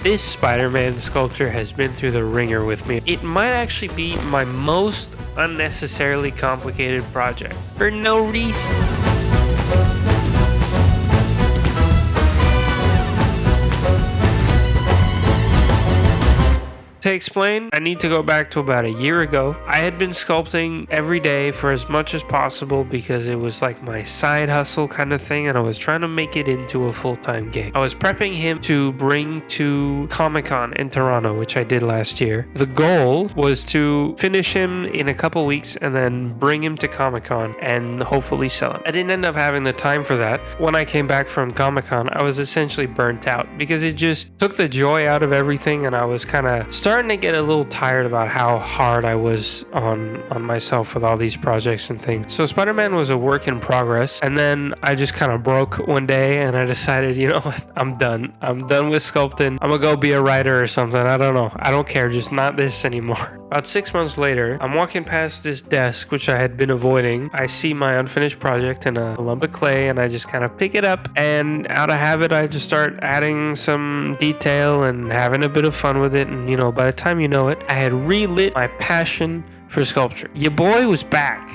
This Spider-Man sculpture has been through the ringer with me. It might actually be my most unnecessarily complicated project for no reason. To explain, I need to go back to about a year ago. I had been sculpting every day for as much as possible because it was like my side hustle kind of thing, and I was trying to make it into a full-time gig. I was prepping him to bring to Comic-Con in Toronto, which I did last year. The goal was to finish him in a couple weeks and then bring him to Comic-Con and hopefully sell him. I didn't end up having the time for that. When I came back from Comic-Con, I was essentially burnt out because it just took the joy out of everything, and I was kind of starting to get a little tired about how hard I was on myself with all these projects and things. So Spider-Man was a work in progress, and then I just kind of broke one day and I decided, you know what, I'm done with sculpting. I'm gonna go be a writer or something. I don't know, I don't care, just not this anymore. About 6 months later, I'm walking past this desk which I had been avoiding. I see my unfinished project in a lump of clay, and I just kind of pick it up, and out of habit I just start adding some detail and having a bit of fun with it. And you know, by the time you know it, I had relit my passion for sculpture. Your boy was back.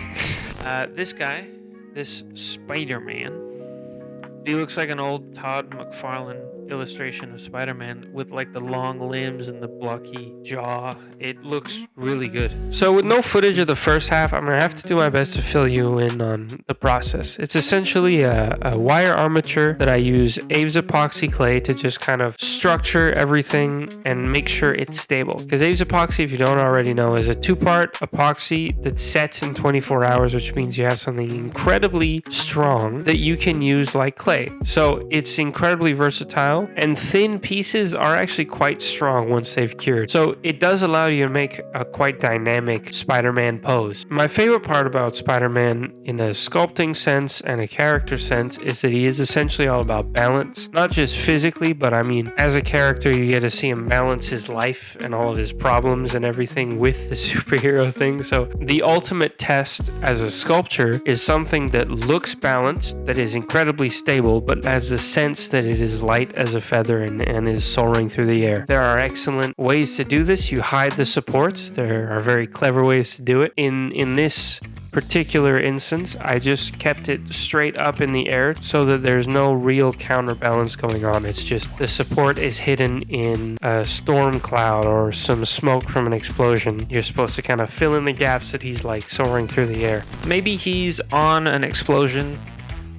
This guy, this Spider-Man, he looks like an old Todd McFarlane illustration of Spider-Man with like the long limbs and the blocky jaw. It looks really good. So with no footage of the first half, I'm gonna have to do my best to fill you in on the process. It's essentially a wire armature that I use Aves epoxy clay to just kind of structure everything and make sure it's stable. Because Aves epoxy, if you don't already know, is a 2-part epoxy that sets in 24 hours, which means you have something incredibly strong that you can use like clay. So it's incredibly versatile, and thin pieces are actually quite strong once they've cured. So it does allow you to make a quite dynamic Spider-Man pose. My favorite part about Spider-Man in a sculpting sense and a character sense is that he is essentially all about balance, not just physically, but I mean, as a character, you get to see him balance his life and all of his problems and everything with the superhero thing. So the ultimate test as a sculpture is something that looks balanced, that is incredibly stable, but has the sense that it is light as a feather and is soaring through the air. There are excellent ways to do this. You hide the supports. There are very clever ways to do it. In this particular instance, I just kept it straight up in the air so that there's no real counterbalance going on. It's just the support is hidden in a storm cloud or some smoke from an explosion. You're supposed to kind of fill in the gaps that he's like soaring through the air. Maybe he's on an explosion,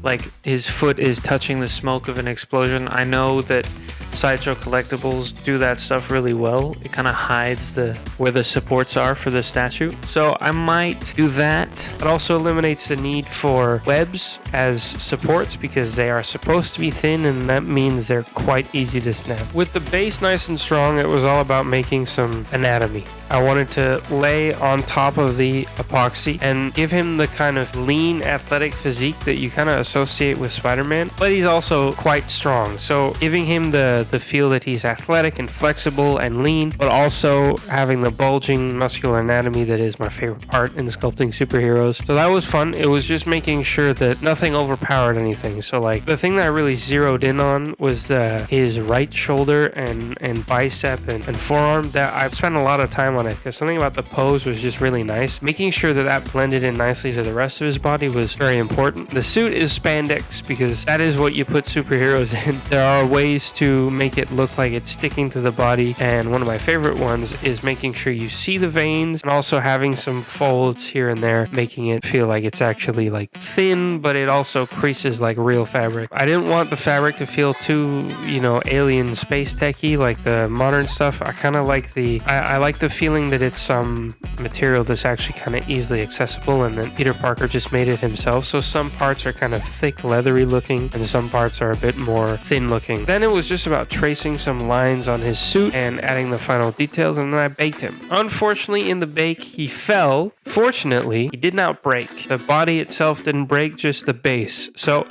like his foot is touching the smoke of an explosion. I know that Sideshow Collectibles do that stuff really well. It kind of hides where the supports are for the statue. So I might do that. It also eliminates the need for webs as supports because they are supposed to be thin, and that means they're quite easy to snap. With the base nice and strong, it was all about making some anatomy. I wanted to lay on top of the epoxy and give him the kind of lean athletic physique that you kind of associate with Spider-Man, but he's also quite strong. So giving him the feel that he's athletic and flexible and lean, but also having the bulging muscular anatomy that is my favorite part in sculpting superheroes. So that was fun. It was just making sure that nothing overpowered anything. So like the thing that I really zeroed in on was his right shoulder and bicep and forearm. That I've spent a lot of time on it because something about the pose was just really nice. Making sure that that blended in nicely to the rest of his body was very important. The suit is spandex because that is what you put superheroes in. There are ways to make it look like it's sticking to the body, and one of my favorite ones is making sure you see the veins and also having some folds here and there, making it feel like it's actually like thin, but it also creases like real fabric. I didn't want the fabric to feel too, you know, alien space techy like the modern stuff. I kind of like I like the feeling that it's some material that's actually kind of easily accessible, and then Peter Parker just made it himself. So some parts are kind of thick, leathery looking, and some parts are a bit more thin looking. Then it was just about tracing some lines on his suit and adding the final details, and then I baked him. Unfortunately, in the bake, he fell. Fortunately, he did not break. The body itself didn't break, just the base. So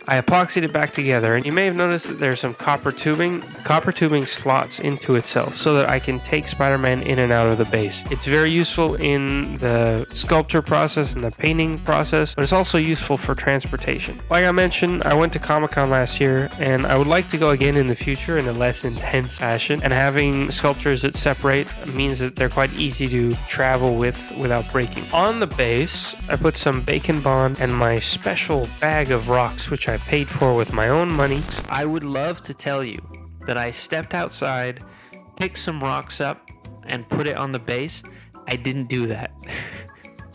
I epoxied it back together, and you may have noticed that there's some copper tubing slots into itself so that I can take Spider-Man in and out of the base. It's very useful in the sculpture process and the painting process, but it's also useful for transportation. Like I mentioned, I went to Comic-Con last year, and I would like to go again in the future in a less intense fashion, and having sculptures that separate means that they're quite easy to travel with without breaking. On the base, I put some Bacon Bond and my special bag of rocks, which I paid for with my own money. I would love to tell you that I stepped outside, picked some rocks up, and put it on the base. I didn't do that.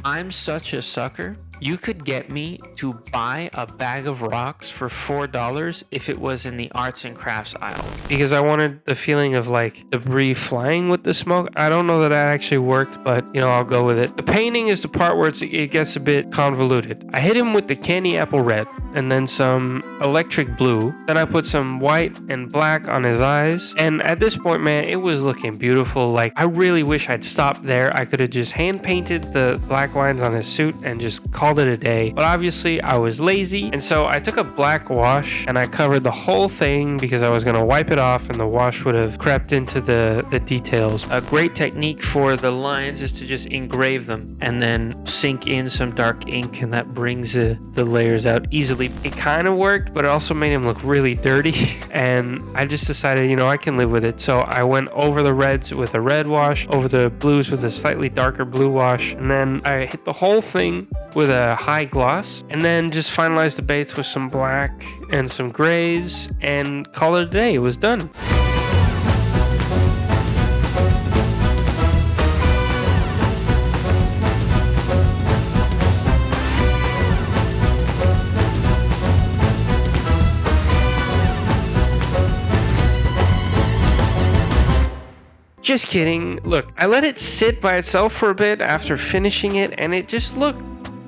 I'm such a sucker. You could get me to buy a bag of rocks for $4 if it was in the arts and crafts aisle, because I wanted the feeling of like debris flying with the smoke. I don't know that actually worked, but I'll go with it. The painting is the part where it gets a bit convoluted. I hit him with the candy apple red and then some electric blue. Then I put some white and black on his eyes. And at this point, man, it was looking beautiful. Like, I really wish I'd stopped there. I could have just hand painted the black lines on his suit and just called it a day. But obviously I was lazy, and so I took a black wash and I covered the whole thing because I was going to wipe it off and the wash would have crept into the details. A great technique for the lines is to just engrave them and then sink in some dark ink, and that brings the layers out easily. It kind of worked, but it also made him look really dirty, and I just decided, I can live with it. So I went over the reds with a red wash, over the blues with a slightly darker blue wash, and then I hit the whole thing with a high gloss, and then just finalized the base with some black and some grays and call it a day. It was done. Just kidding. Look, I let it sit by itself for a bit after finishing it, and it just looked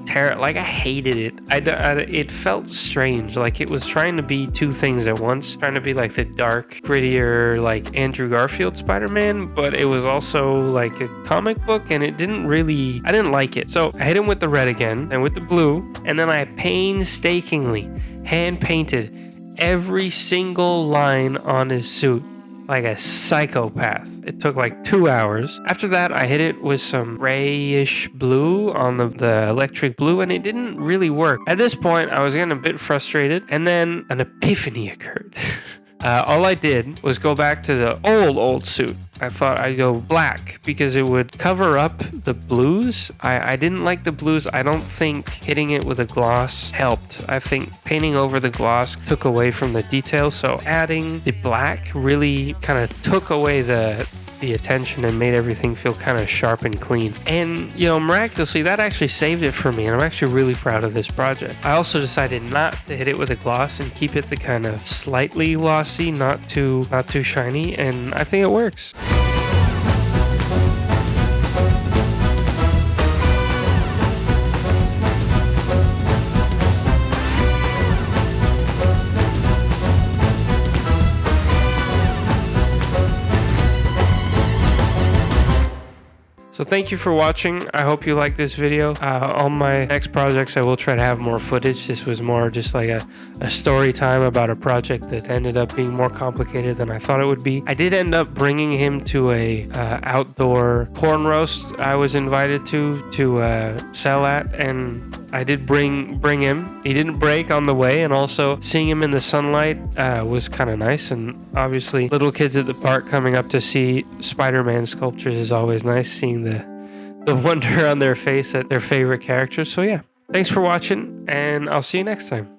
terrible. Like, I hated it. It felt strange. Like it was trying to be two things at once. Trying to be like the dark, grittier, like Andrew Garfield Spider-Man, but it was also like a comic book, and I didn't like it. So I hit him with the red again and with the blue, and then I painstakingly hand painted every single line on his suit like a psychopath. It took like 2 hours. After that, I hit it with some grayish blue on the electric blue, and it didn't really work. At this point, I was getting a bit frustrated, and then an epiphany occurred. All I did was go back to the old suit. I thought I'd go black because it would cover up the blues. I didn't like the blues. I don't think hitting it with a gloss helped. I think painting over the gloss took away from the detail. So adding the black really kind of took away the attention and made everything feel kind of sharp and clean. And miraculously, that actually saved it for me, and I'm actually really proud of this project. I also decided not to hit it with a gloss and keep it the kind of slightly glossy, not too shiny, and I think it works. So thank you for watching. I hope you liked this video. On my next projects, I will try to have more footage. This was more just like a story time about a project that ended up being more complicated than I thought it would be. I did end up bringing him to a outdoor corn roast I was invited to sell at, and I did bring him. He didn't break on the way, and also seeing him in the sunlight was kind of nice. And obviously, little kids at the park coming up to see Spider-Man sculptures is always nice, seeing the wonder on their face at their favorite characters. So yeah, thanks for watching, and I'll see you next time.